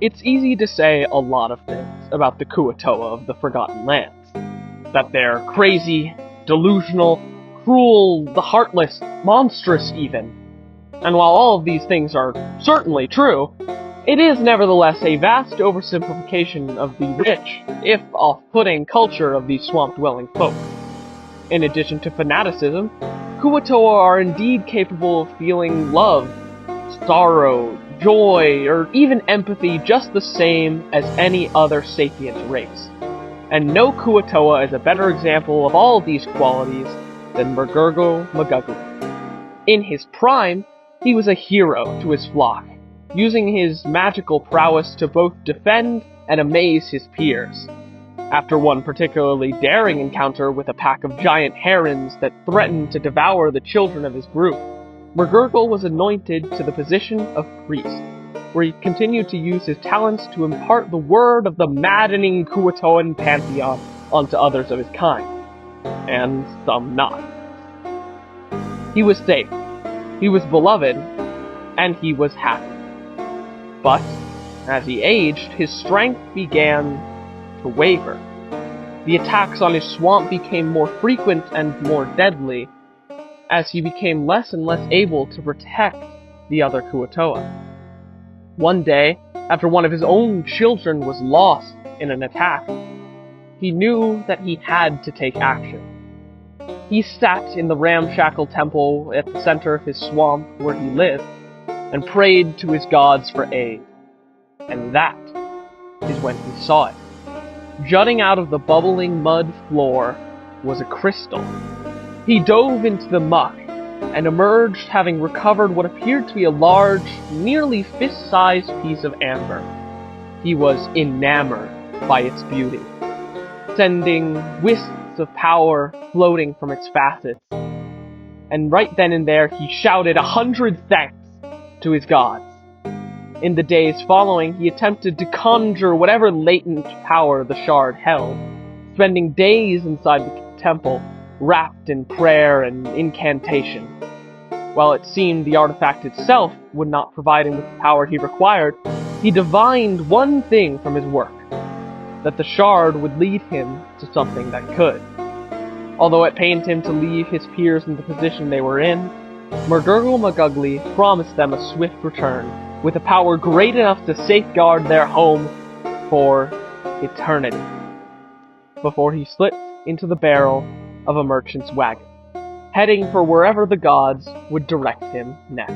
It's easy to say a lot of things about the Kua-Toa of the Forgotten Lands. That they're crazy, delusional, cruel, the heartless, monstrous even. And while all of these things are certainly true, it is nevertheless a vast oversimplification of the rich, if off-putting, culture of these swamp-dwelling folk. In addition to fanaticism, Kua-Toa are indeed capable of feeling love, sorrow, joy, or even empathy just the same as any other sapient race. And no Kua-Toa is a better example of all of these qualities than Murgurgle. In his prime, he was a hero to his flock, using his magical prowess to both defend and amaze his peers. After one particularly daring encounter with a pack of giant herons that threatened to devour the children of his group, Murgurgle was anointed to the position of priest, where he continued to use his talents to impart the word of the maddening Kua-Toan pantheon onto others of his kind, and some not. He was safe, he was beloved, and he was happy. But, as he aged, his strength began to waver. The attacks on his swamp became more frequent and more deadly, as he became less and less able to protect the other Kua-Toa. One day, after one of his own children was lost in an attack, he knew that he had to take action. He sat in the ramshackle temple at the center of his swamp where he lived, and prayed to his gods for aid. And that is when he saw it. Jutting out of the bubbling mud floor was a crystal. He dove into the muck, and emerged having recovered what appeared to be a large, nearly fist-sized piece of amber. He was enamored by its beauty, sending wisps of power floating from its facets. And right then and there he shouted 100 thanks to his gods. In the days following, he attempted to conjure whatever latent power the shard held, spending days inside the temple, wrapped in prayer and incantation. While it seemed the artifact itself would not provide him with the power he required, he divined one thing from his work, that the shard would lead him to something that could. Although it pained him to leave his peers in the position they were in, Murgurgle promised them a swift return, with a power great enough to safeguard their home for eternity, before he slipped into the barrel of a merchant's wagon, heading for wherever the gods would direct him next.